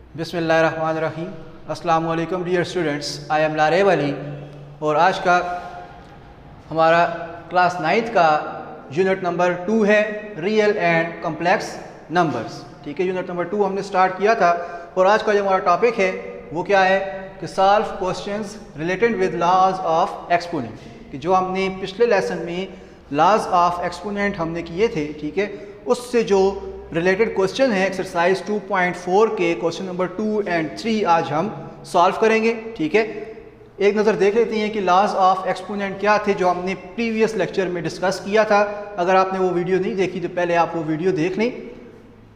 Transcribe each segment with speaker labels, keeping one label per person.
Speaker 1: बिस्मिल्लाहिर्रहमानिर्रहीम। अस्सलाम वालेकुम dear students, I am Lareb Ali और आज का हमारा क्लास 9th का यूनिट नंबर 2 है रियल एंड कम्प्लेक्स नंबर्स। ठीक है, यूनिट नंबर 2 हमने स्टार्ट किया था और आज का जो हमारा टॉपिक है वो क्या है कि solve questions related with laws of exponent. कि जो हमने पिछले लेसन में लॉज ऑफ एक्सपोनेंट हमने किए थे, ठीक है, उससे जो रिलेटेड क्वेश्चन है एक्सरसाइज 2.4 के क्वेश्चन नंबर 2 एंड 3 आज हम सॉल्व करेंगे। ठीक है, एक नज़र देख लेते हैं कि लॉज ऑफ एक्सपोनेंट क्या थे जो हमने प्रीवियस लेक्चर में डिस्कस किया था। अगर आपने वो वीडियो नहीं देखी तो पहले आप वो वीडियो देख लें।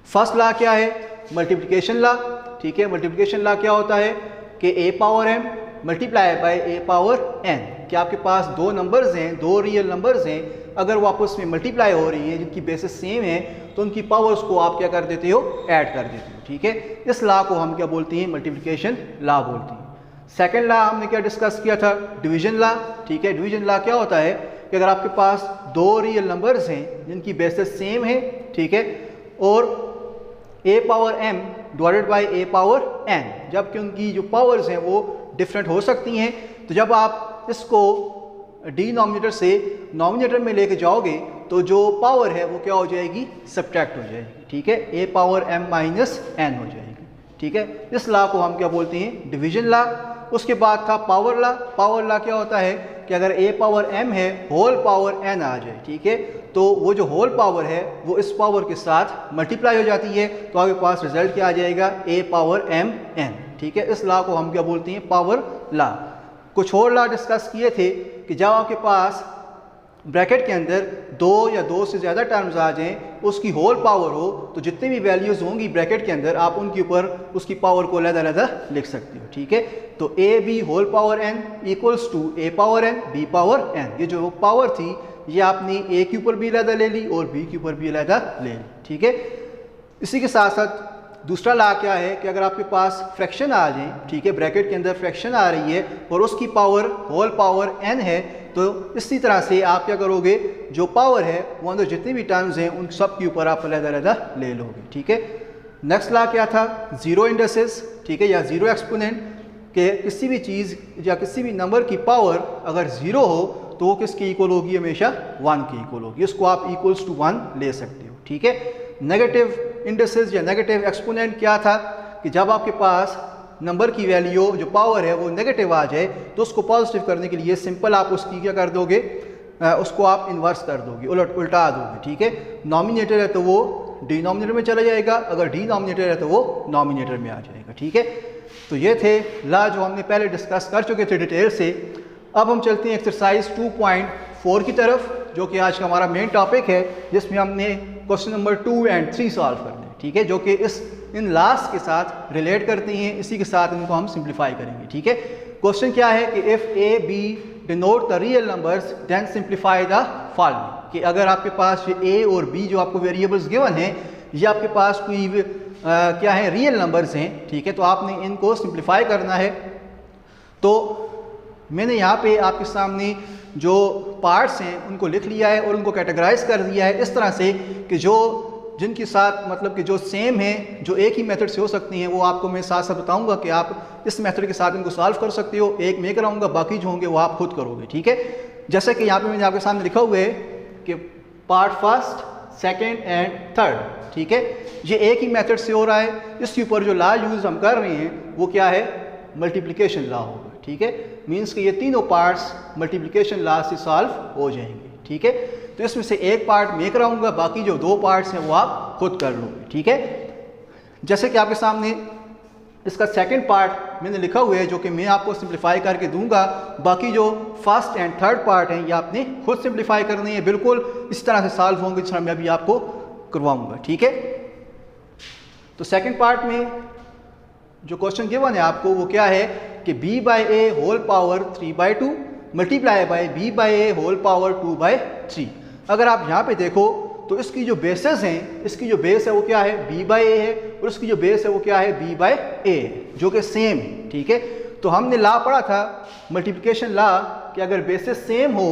Speaker 1: फर्स्ट लॉ क्या है? Multiplication law. ठीक है, मल्टीप्लिकेशन लॉ क्या होता है कि a power m multiply by a power n। कि आपके पास दो नंबर्स हैं, दो रियल नंबर्स हैं, अगर वो आपस में मल्टीप्लाई हो रही हैं जिनकी बेसिस सेम है तो उनकी पावर्स को आप क्या कर देते हो? ऐड कर देते हो। ठीक है, इस लॉ को हम क्या बोलते हैं? मल्टीप्लिकेशन लॉ बोलते हैं। सेकंड लॉ हमने क्या डिस्कस किया था? Division law. ठीक है, डिवीजन लॉ क्या होता है कि अगर आपके पास दो रियल नंबर्स हैं जिनकी बेसिस सेम है, ठीक है, और a power m divided by a power n, जबकि उनकी जो पावर्स हैं वो डिफरेंट हो सकती हैं, तो जब आप इसको डिनोमिनेटर से नोमिनेटर में लेके जाओगे तो जो पावर है वो क्या हो जाएगी? सब्ट्रैक्ट हो जाएगी। ठीक है, a power m minus n हो जाएगी। ठीक है, इस लॉ को हम क्या बोलते हैं? Division law. उसके बाद था पावर लॉ। पावर लॉ क्या होता है कि अगर a पावर m है, होल पावर n आ जाए, ठीक है, तो वो जो होल पावर है वो इस पावर के साथ मल्टीप्लाई हो जाती है, तो आपके पास रिजल्ट क्या आ जाएगा? a power m n। ठीक है, इस लॉ को हम क्या बोलते हैं? Power law. कुछ और लॉ डिस्कस किए थे कि जब आपके पास ब्रैकेट के अंदर दो या दो से ज़्यादा टर्म्स आ जाएं, उसकी होल पावर हो, तो जितनी भी वैल्यूज़ होंगी ब्रैकेट के अंदर आप उनके ऊपर उसकी पावर को अलग-अलग लिख सकते हो। ठीक है, तो A B whole power n equals to a power n b power n। ये जो पावर थी ये आपने a के ऊपर भी अलग ले ली और b के ऊपर भी अलग ले ली। ठीक है, इसी के साथ साथ दूसरा लॉ क्या है कि अगर आपके पास फ्रैक्शन आ जाए, ठीक है, ब्रैकेट के अंदर फ्रैक्शन आ रही है और उसकी पावर होल पावर n है, तो इसी तरह से आप क्या करोगे? जो पावर है वो अंदर जितनी भी टर्म्स हैं उन सब के ऊपर आप अलग-अलग ले लोगे। ठीक है, नेक्स्ट लॉ क्या था? Zero indices. ठीक है, या जीरो एक्सपोनेंट के किसी भी चीज़ या किसी भी नंबर की पावर अगर ज़ीरो हो तो वो किसके इक्वल होगी? हमेशा 1 के इक्वल होगी। इसको आप इक्वल्स टू 1 ले सकते हो। ठीक है, नेगेटिव इंडिसेस या नेगेटिव एक्सपोनेंट क्या था कि जब आपके पास नंबर की वैल्यू जो पावर है वो नेगेटिव आ जाए तो उसको पॉजिटिव करने के लिए सिंपल आप उसकी क्या कर दोगे? उसको आप इन्वर्स कर दोगे, उल्टा दोगे। ठीक है, नॉमिनेटर है तो वो डिनोमिनेटर में चला जाएगा, अगर डिनोमिनेटर है तो वो नॉमिनेटर में आ जाएगा। ठीक है, तो ये थे लॉ जो हमने पहले डिस्कस कर चुके थे डिटेल से। अब हम चलते हैं एक्सरसाइज 2.4 की तरफ, जो कि आज का हमारा मेन टॉपिक है, जिसमें हमने क्वेश्चन नंबर 2 एंड 3 सॉल्व करने हैं। ठीक है, जो कि इन लॉस के साथ रिलेट करते हैं, इसी के साथ इनको हम सिंप्लीफाई करेंगे। ठीक है, क्वेश्चन क्या है कि if a b denote the real numbers then simplify the following. कि अगर आपके पास ये a और b जो आपको वेरिएबल्स गिवन हैं, ये आपके पास कोई क्या है? रियल नंबर्स हैं। ठीक है, तो आपने इनको सिंप्लीफाई करना है। तो मैंने यहाँ पे आपके सामने जो पार्ट्स हैं उनको लिख लिया है और उनको कैटेगराइज कर दिया है इस तरह से कि जो जिनके साथ मतलब कि जो सेम है, जो एक ही मेथड से हो सकती हैं, वो आपको मैं साथ साथ बताऊंगा कि आप इस मेथड के साथ इनको सॉल्व कर सकते हो। एक मैं कराऊंगा, बाकी जो होंगे वो आप खुद करोगे। ठीक है, जैसे कि यहाँ पे मैंने आपके सामने लिखा हुआ है कि part first, second and third. ठीक है, ये एक ही मेथड से हो रहा है। इसके ऊपर जो लॉ यूज़ हम कर रहे हैं वो क्या है? मल्टीप्लिकेशन लॉ होगा। ठीक है, मीन्स कि ये तीनों पार्ट्स मल्टीप्लिकेशन लॉ से सॉल्व हो जाएंगे। ठीक है, तो इसमें से एक पार्ट मैं कराऊंगा, बाकी जो दो पार्ट्स हैं वो आप खुद कर लोगे। ठीक है, जैसे कि आपके सामने इसका सेकंड पार्ट मैंने लिखा हुआ है जो कि मैं आपको सिंप्लीफाई करके दूंगा, बाकी जो फर्स्ट एंड थर्ड पार्ट हैं ये आपने खुद सिंप्लीफाई करने हैं, बिल्कुल इस तरह से सॉल्व होंगे जिस तरह मैं अभी आपको करवाऊंगा। ठीक है, तो सेकेंड पार्ट में जो क्वेश्चन गिवन है आपको वो क्या है कि b by A whole power 3/2 multiply by b by A whole power 2/3। अगर आप यहाँ पे देखो तो इसकी जो बेसेस हैं, इसकी जो बेस है वो क्या है? b बाई ए है, और इसकी जो बेस है वो क्या है? b बाई ए, जो कि सेम है। ठीक है, तो हमने लॉ पढ़ा था मल्टीप्लिकेशन लॉ कि अगर बेसेस सेम हो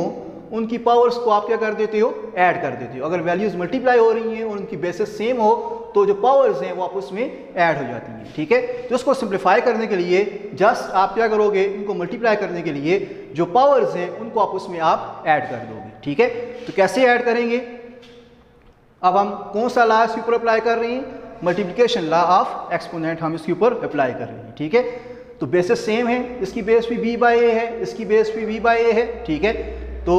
Speaker 1: उनकी पावर्स को आप क्या कर देते हो, ऐड कर देते हो। अगर वैल्यूज मल्टीप्लाई हो रही हैं और उनकी बेसिस सेम हो तो जो पावर्स हैं वो आपस में ऐड हो जाती हैं, ठीक है। तो इसको सिंप्लीफाई करने के लिए जस्ट आप क्या करोगे, इनको मल्टीप्लाई करने के लिए जो पावर्स हैं उनको आपस में आप ऐड कर दोगे, ठीक है। तो कैसे ऐड करेंगे, अब हम कौन सा लॉ इसके ऊपर अप्लाई कर रहे हैं, मल्टीप्लिकेशन लॉ ऑफ एक्सपोनेंट हम इसके ऊपर अप्लाई कर रहे हैं, ठीक है। तो बेसिस सेम है, इसकी बेस भी b बाई ए है, इसकी बेस भी b बाई ए है, ठीक है। तो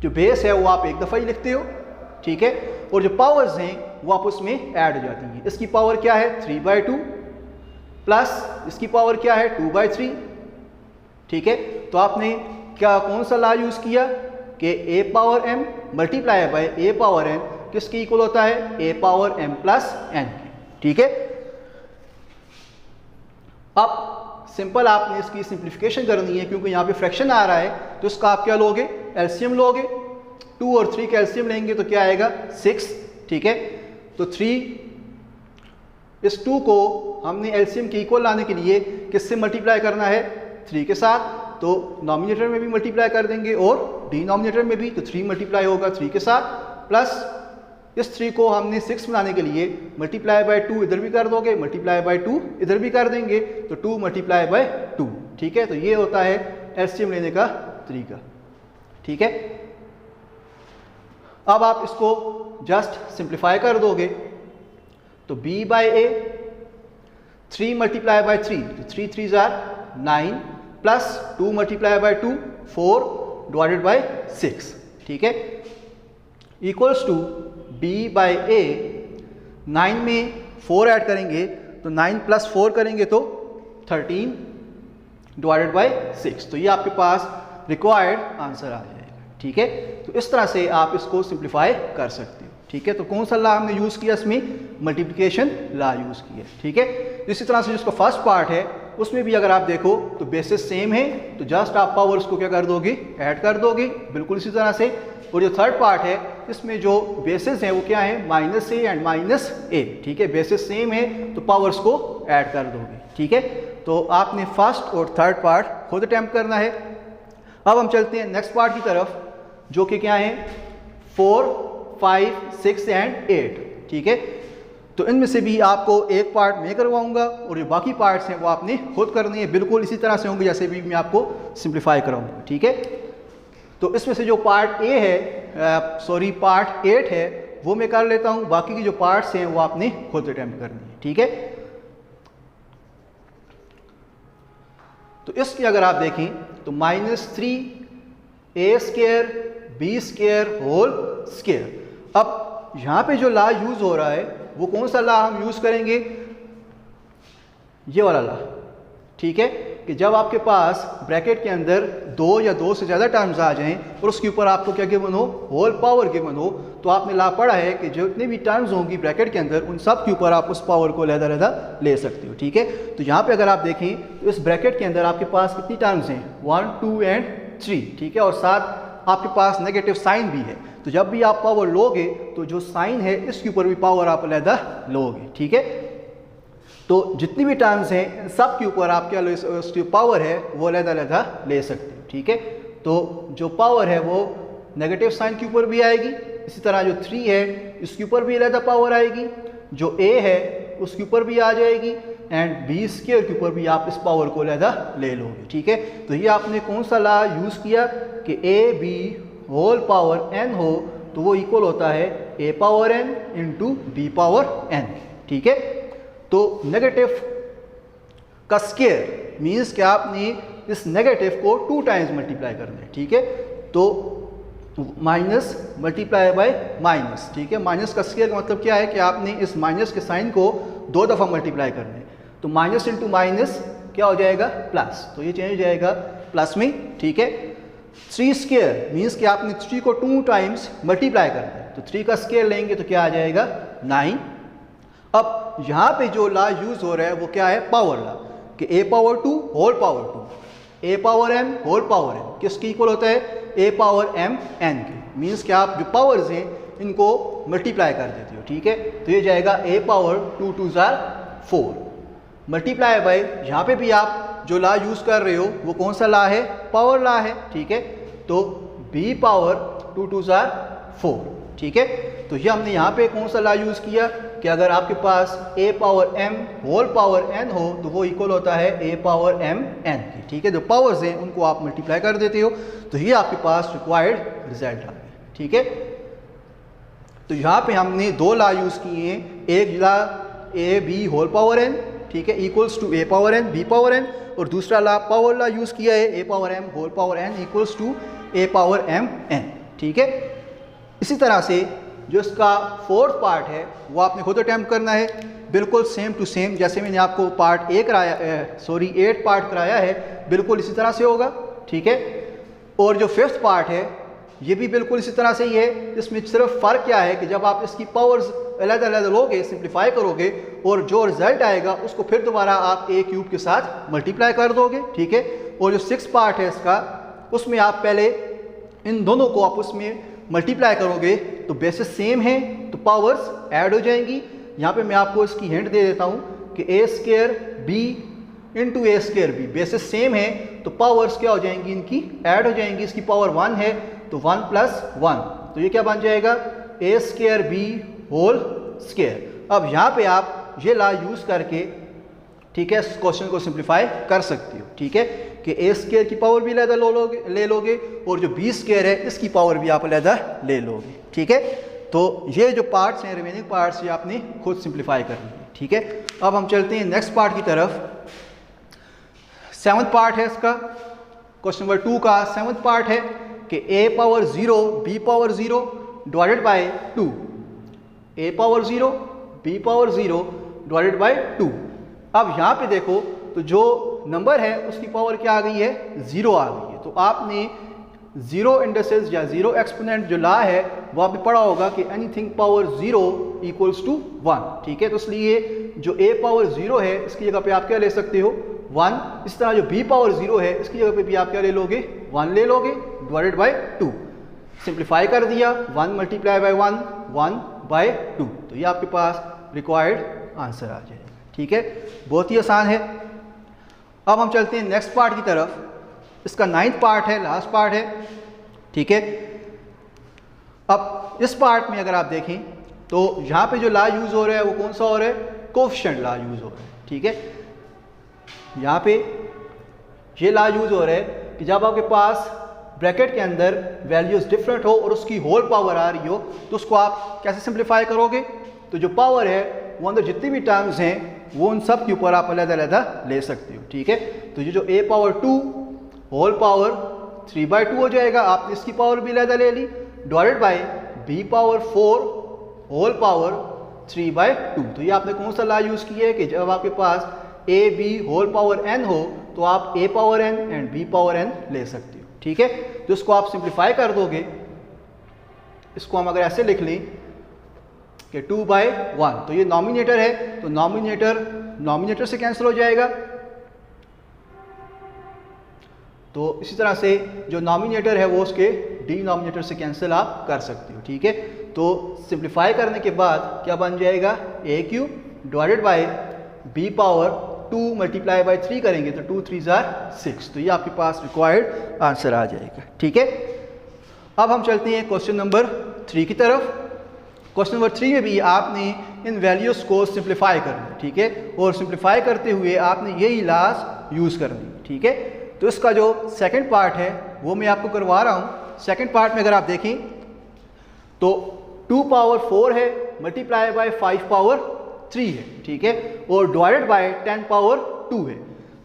Speaker 1: जो बेस है वो आप एक दफ़ा ही लिखते हो, ठीक है, और जो पावर्स हैं वो आपस में ऐड हो जाती हैं। इसकी पावर क्या है 3/2 प्लस इसकी पावर क्या है 2/3, ठीक है। तो आपने क्या कौन सा लॉ यूज़ किया कि a power m multiply by a power n किसके इक्वल होता है, a power m plus n, ठीक है। अब सिंपल आपने इसकी सिंप्लीफिकेशन करनी है क्योंकि यहाँ पे फ्रैक्शन आ रहा है, तो इसका आप क्या लोगे, एलसीएम लोगे। 2 और 3 का एलसीएम लेंगे तो क्या आएगा 6, ठीक है। तो 3 इस 2 को हमने एलसीएम के इक्वल लाने के लिए किससे मल्टीप्लाई करना है, 3 के साथ। तो नॉमिनेटर में भी मल्टीप्लाई कर देंगे और डिनोमिनेटर में भी, तो 3 मल्टीप्लाई होगा 3 के साथ, प्लस इस 3 को हमने 6 बनाने के लिए मल्टीप्लाई बाय 2 इधर भी कर दोगे, मल्टीप्लाई बाय 2 इधर भी कर देंगे, तो 2 मल्टीप्लाई बाय 2, ठीक है। तो ये होता है एलसीएम लेने का तरीका, ठीक है। अब आप इसको जस्ट सिंप्लीफाई कर दोगे तो b by A 3 multiply by 3, तो 3 3 jar 9 plus 2 multiply by 2 4 divided by 6, ठीक है, इक्वल्स टू b बाई ए 9 में 4 ऐड करेंगे तो 9 प्लस 4 करेंगे तो 13 डिवाइडेड बाय 6। तो ये आपके पास रिक्वायर्ड आंसर आ जाएगा, ठीक है। तो इस तरह से आप इसको सिंप्लीफाई कर सकते हो, ठीक है। तो कौन सा लॉ हमने यूज़ किया, इसमें मल्टीप्लिकेशन लॉ यूज़ किया, ठीक है। इसी तरह से जिसका फर्स्ट पार्ट है उसमें भी अगर आप देखो तो बेसिस सेम है, तो जस्ट आप पावर्स को क्या कर दोगे, ऐड कर दोगे, बिल्कुल इसी तरह से। और जो थर्ड पार्ट है इसमें जो बेसिस हैं वो क्या है, -a एंड -a, ठीक है। बेसिस सेम है तो पावर्स को ऐड कर दोगे, ठीक है। तो आपने फर्स्ट और थर्ड पार्ट खुद अटेम्प्ट करना है। अब हम चलते हैं नेक्स्ट पार्ट की तरफ, जो कि क्या है 4 5 6 एंड 8, ठीक है। तो इनमें से भी आपको एक पार्ट मैं करवाऊंगा और जो बाकी पार्ट्स हैं वो आपने खुद करनी है, बिल्कुल इसी तरह से होंगे जैसे भी मैं आपको सिंप्लीफाई कराऊंगा, ठीक है। तो इसमें से जो पार्ट ए है, पार्ट 8 है वो मैं कर लेता हूं, बाकी की जो पार्ट्स हैं वो आपने खुद अटेम्प्ट करनी है, ठीक है। तो इसकी अगर आप देखें तो -3a² b² होल स्क्वायर। अब यहां पे जो लॉ यूज हो रहा है वो कौन सा लॉ हम यूज करेंगे, ये वाला लॉ, ठीक है। कि जब आपके पास ब्रैकेट के अंदर 2 या 2 से ज़्यादा टर्म्स आ जाएं और उसके ऊपर आपको क्या गिवन हो, होल पावर गिवन हो, तो आपने लॉ पढ़ा है कि जितने भी टर्म्स होंगी ब्रैकेट के अंदर उन सब के ऊपर आप उस पावर को लहदा ले सकते हो, ठीक है। तो यहाँ पे अगर आप देखें तो इस ब्रैकेट के अंदर आपके पास कितनी टर्म्स हैं, 1 2 एंड 3, ठीक है। और साथ आपके पास नेगेटिव साइन भी है, तो जब भी आप पावर लोगे तो जो साइन है इसके ऊपर भी पावर आप लहदा लोगे, ठीक है। तो जितनी भी टर्म्स हैं सब के ऊपर आप क्या उसकी पावर है वो लहदा ले सकते हो, ठीक है। तो जो पावर है वो नेगेटिव साइन के ऊपर भी आएगी, इसी तरह जो 3 है इसके ऊपर भी लहदा पावर आएगी, जो a है उसके ऊपर भी आ जाएगी, एंड b² के ऊपर भी आप इस पावर को लहदा ले लोगे, ठीक है। तो ये आपने कौन सा लॉ यूज़ किया कि ab होल पावर n हो तो वो इक्वल होता है a power n into b power n, ठीक है। तो नेगेटिव का स्क्वायर मीन्स कि आपने इस नेगेटिव को 2 टाइम्स मल्टीप्लाई करना है, ठीक है। तो माइनस मल्टीप्लाई बाय माइनस, ठीक है। माइनस का स्क्वायर का मतलब क्या है कि आपने इस माइनस के साइन को 2 दफ़ा मल्टीप्लाई करना है, तो माइनस इंटू माइनस क्या हो जाएगा, प्लस, तो ये चेंज हो जाएगा प्लस में, ठीक है। 3² मीन्स कि आपने 3 को 2 टाइम्स मल्टीप्लाई करना है, तो 3 का स्क्वायर लेंगे तो क्या आ जाएगा 9। अब यहाँ पे जो लॉ यूज हो रहा है वो क्या है, पावर लॉ, कि a power 2 whole power 2 a power m whole power m किसके इक्वल होता है, a पावर m n के। मीन्स कि आप जो पावर्स हैं इनको मल्टीप्लाई कर देते हो, ठीक है। तो ये जाएगा a power 2 2 jar 4 multiply by, यहाँ पे भी आप जो लॉ यूज़ कर रहे हो वो कौन सा लॉ है, पावर लॉ है, ठीक है। तो b पावर 2 2 ज़ार 4, ठीक है। तो ये हमने यहाँ पे कौन सा ला यूज़ किया कि अगर आपके पास a power m whole power n हो तो वो इक्वल होता है a पावर m n की, ठीक है। जो पावर्स हैं उनको आप मल्टीप्लाई कर देते हो तो ये आपके पास रिक्वायर्ड रिजल्ट आ गया, ठीक है। तो यहाँ पे हमने दो ला यूज़ किए हैं, एक law a b whole power n, ठीक है, equals to a power n b power n, और दूसरा ला पावर ला यूज़ किया है a power m whole power n equals to a power m n, ठीक है। इसी तरह से जो इसका फोर्थ पार्ट है वो आपने खुद अटैम्प्ट करना है, बिल्कुल सेम टू सेम जैसे मैंने आपको पार्ट 8 पार्ट कराया है, बिल्कुल इसी तरह से होगा, ठीक है। और जो फिफ्थ पार्ट है ये भी बिल्कुल इसी तरह से ही है। इसमें सिर्फ फ़र्क क्या है कि जब आप इसकी पावर्स अलग-अलग लोगे, सिंप्लीफाई करोगे और जो रिजल्ट आएगा उसको फिर दोबारा आप a क्यूब के साथ मल्टीप्लाई कर दोगे, ठीक है। और जो सिक्स पार्ट है इसका, उसमें आप पहले इन दोनों को आपस में मल्टीप्लाई करोगे तो बेसिस सेम है तो पावर्स ऐड हो जाएंगी। यहाँ पे मैं आपको इसकी हिंट दे देता हूँ कि a square b into a square b basis same है तो पावर्स क्या हो जाएंगी, इनकी ऐड हो जाएंगी। इसकी पावर 1 है तो 1 प्लस 1, तो ये क्या बन जाएगा a square b whole square. अब यहाँ पे आप ये ला यूज़ करके, ठीक है, क्वेश्चन को सिंप्लीफाई कर सकते हो, ठीक है, कि a स्क्वायर की पावर भी अलग ले लोगे और जो b स्क्वायर है इसकी पावर भी आप अलग ले लोगे, ठीक है। तो ये जो पार्ट्स हैं, रिमेनिंग पार्ट्स, ये आपने खुद सिंप्लीफाई करनी है, ठीक है। अब हम चलते हैं नेक्स्ट पार्ट की तरफ। सेवन्थ पार्ट है इसका, क्वेश्चन नंबर 2 का सेवन्थ पार्ट है कि a power 0 b power 0 divided by 2, a power 0 b power 0 divided by 2। अब यहाँ पे देखो तो जो नंबर है उसकी पावर क्या आ गई है, 0 आ गई है। तो आपने जीरो इंडिसेस या जीरो एक्सपोनेंट जो ला है वो आपने पढ़ा होगा कि एनीथिंग पावर 0 इक्वल्स टू 1, ठीक है। तो इसलिए जो a पावर 0 है इसकी जगह पे आप क्या ले सकते हो, 1। इस तरह जो b पावर 0 है इसकी जगह पे भी आप क्या ले लोगे, 1 ले लोगे डिवाइडेड बाय 2। सिंप्लीफाई कर दिया, 1 मल्टीप्लाई बाय 1, 1 बाय 2, तो ये आपके पास रिक्वायर्ड आंसर आ जाएगा, ठीक है। बहुत ही आसान है। अब हम चलते हैं नेक्स्ट पार्ट की तरफ। इसका 9th पार्ट है, लास्ट पार्ट है, ठीक है। अब इस पार्ट में अगर आप देखें तो यहाँ पे जो ला यूज़ हो रहा है वो कौन सा हो रहा है, कोएफिशिएंट ला यूज़ हो रहा है, ठीक है। यहाँ पे ये ला यूज़ हो रहा है कि जब आपके पास ब्रैकेट के अंदर वैल्यूज़ डिफरेंट हो और उसकी होल पावर आ रही हो तो उसको आप कैसे सिंप्लीफाई करोगे। तो जो पावर है वो अंदर जितनी भी टर्म्स हैं वो उन सब के ऊपर आप अलग-अलग ले सकते हो, ठीक है। तो ये जो a पावर 2 होल पावर 3/2 हो जाएगा, आपने इसकी पावर भी अलग ले ली, divided by b power 4 whole power 3/2। तो ये आपने कौन सा ला यूज़ किया है कि जब आपके पास a b whole power n हो तो आप a power n and b power n ले सकते हो, ठीक है। तो इसको आप सिंप्लीफाई कर दोगे, इसको हम अगर ऐसे लिख लें कि 2/1, तो ये नॉमिनेटर है तो नॉमिनेटर से कैंसिल हो जाएगा। तो इसी तरह से जो नॉमिनेटर है वो उसके डिनोमिनेटर से कैंसिल आप कर सकते हो, ठीक है। तो सिंप्लीफाई करने के बाद क्या बन जाएगा, a³ divided by b power 2 multiply by 3 करेंगे तो 2 3 ज़ार 6, तो ये आपके पास रिक्वायर्ड आंसर आ जाएगा, ठीक है। अब हम चलते हैं क्वेश्चन नंबर 3 की तरफ। क्वेश्चन नंबर 3 में भी आपने इन वैल्यूज़ को सिंप्लीफाई करना, ठीक है, और सिंप्लीफाई करते हुए आपने यही लास्ट यूज़ करनी, ठीक है। तो इसका जो सेकंड पार्ट है वो मैं आपको करवा रहा हूँ। सेकंड पार्ट में अगर आप देखें तो 2 पावर 4 है मल्टीप्लाई बाय 5 पावर 3 है, ठीक है, और डिवाइडेड बाय 10 पावर 2 है।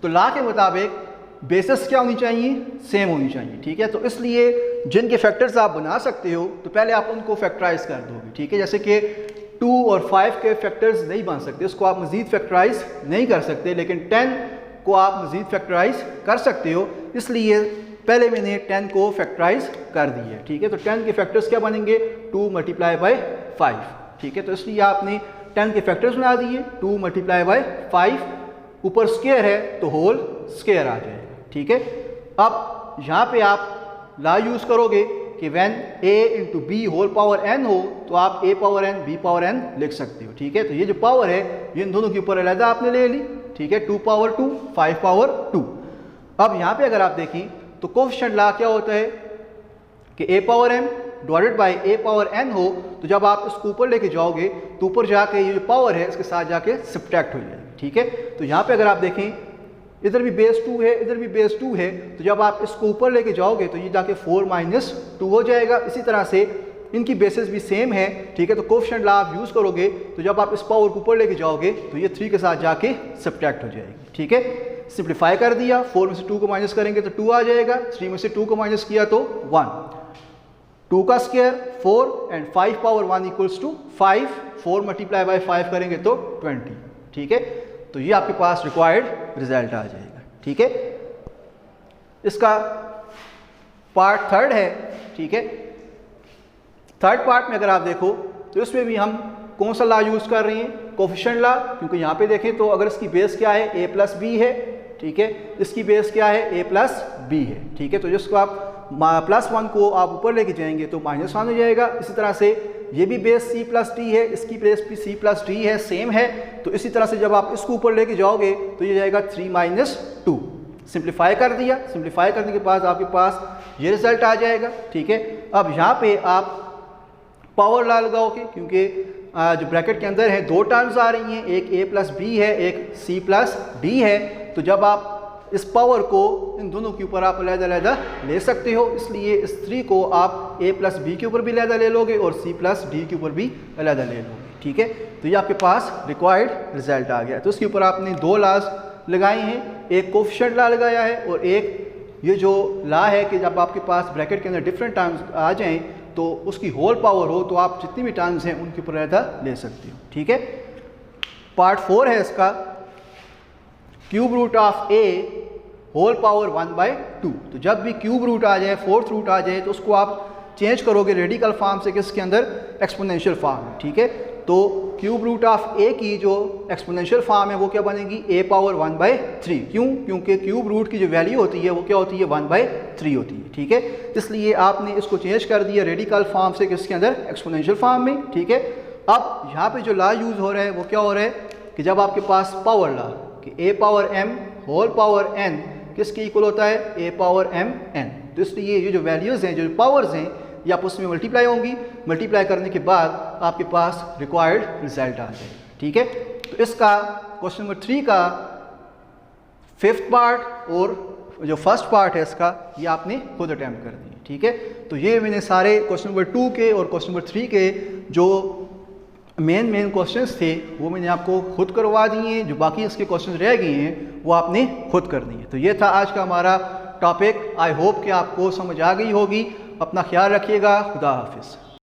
Speaker 1: तो ला के मुताबिक बेसिस क्या होनी चाहिए, सेम होनी चाहिए, ठीक है। तो इसलिए जिनके फैक्टर्स आप बना सकते हो तो पहले आप उनको फैक्टराइज कर दोगे, ठीक है। जैसे कि 2 और 5 के फैक्टर्स नहीं बन सकते, उसको आप मज़ीद फैक्टराइज नहीं कर सकते, लेकिन 10 को आप मज़ीद फैक्टराइज कर सकते हो। इसलिए पहले मैंने 10 को फैक्टराइज कर दिया, ठीक है। तो 10 के फैक्टर्स क्या बनेंगे, 2 मल्टीप्लाई बाय 5, ठीक है। तो इसलिए आपने 10 के फैक्टर्स बना दिए, 2 मल्टीप्लाई बाय 5, ऊपर स्क्वायर है तो होल स्क्वायर आ जाएगा, ठीक है। अब यहाँ पे आप ला यूज़ करोगे कि when a into B whole power n हो तो आप a power n b power n लिख सकते हो, ठीक है। तो ये जो पावर है ये इन दोनों के ऊपर अलग आपने ले ली, ठीक है, 2 पावर 2 5 पावर 2। अब यहाँ पे अगर आप देखें तो कोएफिशिएंट ला क्या होता है, कि a power m divided by a power n हो, तो जब आप इसको ऊपर लेके जाओगे तो ऊपर जाके ये जो पावर है इसके साथ जाके सब्ट्रैक्ट हो जाएगी। ठीक है, तो यहाँ पे अगर आप देखें इधर भी बेस 2 है, इधर भी बेस 2 है, तो जब आप इसको ऊपर लेके जाओगे तो ये जाके 4 माइनस 2 हो जाएगा। इसी तरह से इनकी बेसिस भी सेम है। ठीक है, तो कोएफिशिएंट लॉ आप यूज़ करोगे तो जब आप इस पावर को ऊपर लेके जाओगे तो ये 3 के साथ जाके सब्ट्रैक्ट हो जाएगी। ठीक है, सिंप्लीफाई कर दिया, 4 में से 2 को माइनस करेंगे तो 2 आ जाएगा, 3 में से 2 को माइनस किया तो 1, 2 का square 4 and 5 power 1 equals to 5, 4 multiply by 5 करेंगे तो 20। ठीक है, तो ये आपके पास रिक्वायर्ड रिजल्ट आ जाएगा। ठीक है, इसका पार्ट थर्ड है। ठीक है, थर्ड पार्ट में अगर आप देखो तो इसमें भी हम कौन सा लॉ यूज़ कर रहे हैं, कोएफिशिएंट लॉ, क्योंकि यहाँ पे देखें तो अगर इसकी बेस क्या है a प्लस बी है। ठीक है, इसकी बेस क्या है a प्लस बी है। ठीक है, तो जिसको आप +1 को आप ऊपर लेके जाएंगे तो -1 हो जाएगा। इसी तरह से ये भी बेस c प्लस डी है, इसकी बेस भी c प्लस डी है, सेम है। तो इसी तरह से जब आप इसको ऊपर लेके जाओगे तो ये जाएगा 3 माइनस 2। सिंप्लीफाई कर दिया, सिंप्लीफाई करने के बाद आपके पास ये रिजल्ट आ जाएगा। ठीक है, अब यहाँ पे आप पावर लॉ लगाओगे, क्योंकि जो ब्रैकेट के अंदर है 2 टर्म्स आ रही हैं, एक a प्लस बी है, एक c प्लस डी है। तो जब आप इस पावर को इन दोनों के ऊपर आप अलग-अलग ले सकते हो, इसलिए इस 3 को आप a प्लस बी के ऊपर भी अलग ले लोगे और c प्लस डी के ऊपर भी अलग ले लोगे। ठीक है, तो ये आपके पास रिक्वायर्ड रिजल्ट आ गया। तो उसके ऊपर आपने 2 लॉज लगाए हैं, एक कोएफिशिएंट लॉ लगाया है और एक ये जो लॉ है कि जब आपके पास ब्रैकेट के अंदर डिफरेंट टर्म्स आ जाएं तो उसकी होल पावर हो तो आप जितनी भी टर्म्स हैं उनके ऊपर अलग ले सकते हो। ठीक है, पार्ट 4 है इसका, cube root of a whole power 1/2। तो जब भी क्यूब रूट आ जाए, फोर्थ रूट आ जाए, तो उसको आप चेंज करोगे रेडिकल फॉर्म से किसके अंदर, एक्सपोनेंशियल फॉर्म में। ठीक है, तो क्यूब रूट ऑफ a की जो एक्सपोनेंशियल फॉर्म है वो क्या बनेगी, a पावर 1/3। क्यों, क्योंकि क्यूब रूट की जो वैल्यू होती है वो क्या होती है, 1/3 होती है। ठीक है, इसलिए आपने इसको चेंज कर दिया रेडिकल फॉर्म से किसके अंदर, एक्सपोनेंशियल फॉर्म में। ठीक है, अब यहाँ पे जो लॉ यूज़ हो रहा है वो क्या हो रहा है कि जब आपके पास पावर लॉ कि a power m whole power n किसके इक्वल होता है, a पावर m n। तो इसलिए ये जो वैल्यूज़ हैं, जो पावर्स हैं, ये आप उसमें मल्टीप्लाई होंगी, मल्टीप्लाई करने के बाद आपके पास रिक्वायर्ड रिजल्ट आ जाएगा। ठीक है, तो इसका क्वेश्चन नंबर 3 का 5th पार्ट और जो फर्स्ट पार्ट है इसका ये आपने खुद अटैम्प्ट कर दिए। ठीक है, तो ये मैंने सारे क्वेश्चन नंबर 2 के और क्वेश्चन नंबर 3 के जो मेन क्वेश्चंस थे वो मैंने आपको खुद करवा दिए हैं, जो बाकी इसके क्वेश्चंस रह गए हैं वो आपने खुद कर दिए। तो ये था आज का हमारा टॉपिक। आई होप कि आपको समझ आ गई होगी। अपना ख्याल रखिएगा। खुदा हाफिज़।